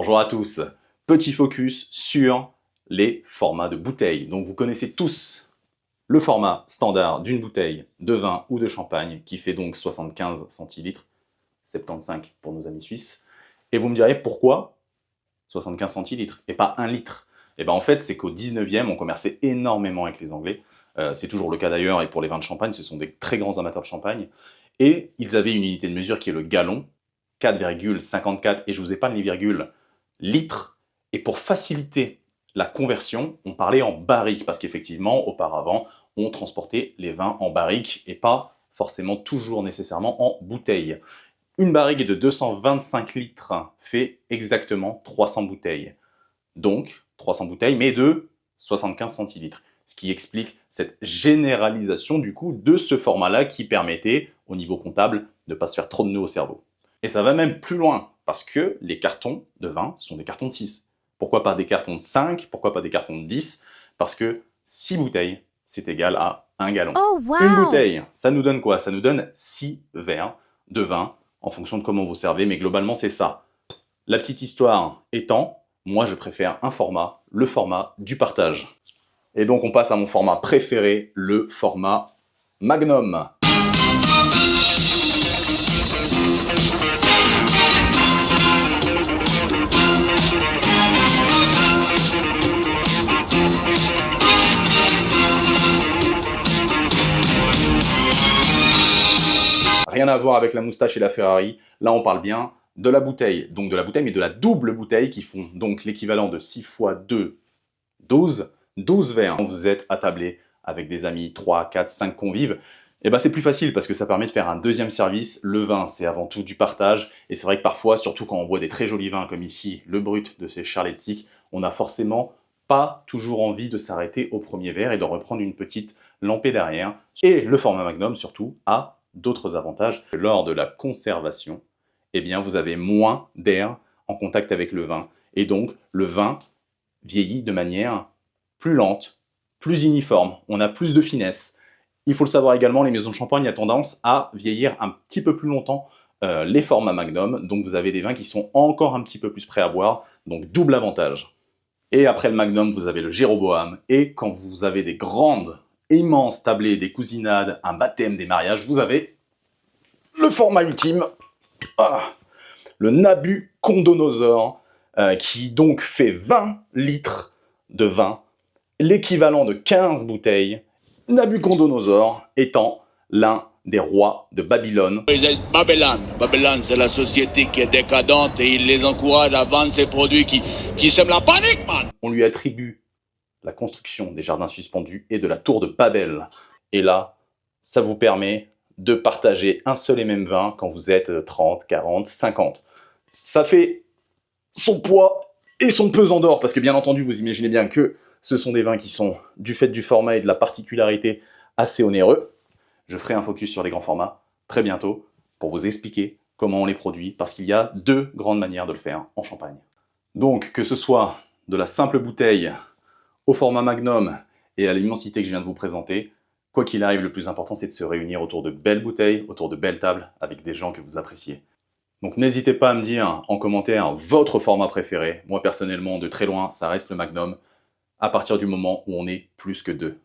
Bonjour à tous, petit focus sur les formats de bouteilles. Donc vous connaissez tous le format standard d'une bouteille de vin ou de champagne qui fait donc 75 centilitres, 75 pour nos amis suisses. Et vous me direz pourquoi 75 centilitres et pas 1 litre? Et bien en fait c'est qu'au 19e on commerçait énormément avec les Anglais. C'est toujours le cas d'ailleurs et pour les vins de champagne, ce sont des très grands amateurs de champagne. Et ils avaient une unité de mesure qui est le gallon, 4,54, et je vous épargne les virgules, litres. Et pour faciliter la conversion, on parlait en barriques, parce qu'effectivement, auparavant, on transportait les vins en barriques et pas forcément toujours nécessairement en bouteilles. Une barrique de 225 litres fait exactement 300 bouteilles. Donc, 300 bouteilles, mais de 75 centilitres. Ce qui explique cette généralisation du coup de ce format-là qui permettait, au niveau comptable, de ne pas se faire trop de nœuds au cerveau. Et ça va même plus loin, parce que les cartons de vin sont des cartons de 6. Pourquoi pas des cartons de 5? Pourquoi pas des cartons de 10? Parce que 6 bouteilles, c'est égal à 1 gallon. Oh, wow. Une bouteille, ça nous donne quoi? Ça nous donne 6 verres de vin, en fonction de comment vous servez, mais globalement c'est ça. La petite histoire étant, moi je préfère un format, le format du partage. Et donc on passe à mon format préféré, le format Magnum. Rien à voir avec la moustache et la Ferrari, là on parle bien de la bouteille. Donc de la bouteille, mais de la double bouteille qui font donc l'équivalent de 6 x 2, 12. 12 verres. Quand vous êtes attablé avec des amis, 3, 4, 5 convives, et ben c'est plus facile parce que ça permet de faire un deuxième service. Le vin, c'est avant tout du partage. Et c'est vrai que parfois, surtout quand on boit des très jolis vins comme ici, le brut de ces Charletzic, on n'a forcément pas toujours envie de s'arrêter au premier verre et d'en reprendre une petite lampée derrière. Et le format Magnum, surtout, a d'autres avantages. Lors de la conservation, eh bien, vous avez moins d'air en contact avec le vin. Et donc, le vin vieillit de manière plus lente, plus uniforme. On a plus de finesse. Il faut le savoir également, les maisons de champagne ont tendance à vieillir un petit peu plus longtemps les formats Magnum. Donc, vous avez des vins qui sont encore un petit peu plus prêts à boire. Donc, double avantage. Et après le Magnum, vous avez le Jéroboam. Et quand vous avez des grandes, immenses tablées, des cousinades, un baptême, des mariages, vous avez le format ultime, le Nabucodonosor, qui donc fait 20 litres de vin, l'équivalent de 15 bouteilles, Nabucodonosor étant l'un des rois de Babylone. Babylone, c'est la société qui est décadente et il les encourage à vendre ces produits qui sèment la panique, man. On lui attribue la construction des jardins suspendus et de la tour de Babel. Et là, ça vous permet de partager un seul et même vin quand vous êtes 30, 40, 50. Ça fait son poids et son pesant d'or, parce que bien entendu, vous imaginez bien que ce sont des vins qui sont, du fait du format et de la particularité, assez onéreux. Je ferai un focus sur les grands formats très bientôt pour vous expliquer comment on les produit, parce qu'il y a deux grandes manières de le faire en Champagne. Donc, que ce soit de la simple bouteille au format Magnum et à l'immensité que je viens de vous présenter, quoi qu'il arrive, le plus important, c'est de se réunir autour de belles bouteilles, autour de belles tables, avec des gens que vous appréciez. Donc n'hésitez pas à me dire en commentaire votre format préféré. Moi, personnellement, de très loin, ça reste le Magnum, à partir du moment où on est plus que deux.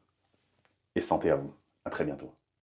Et santé à vous. À très bientôt.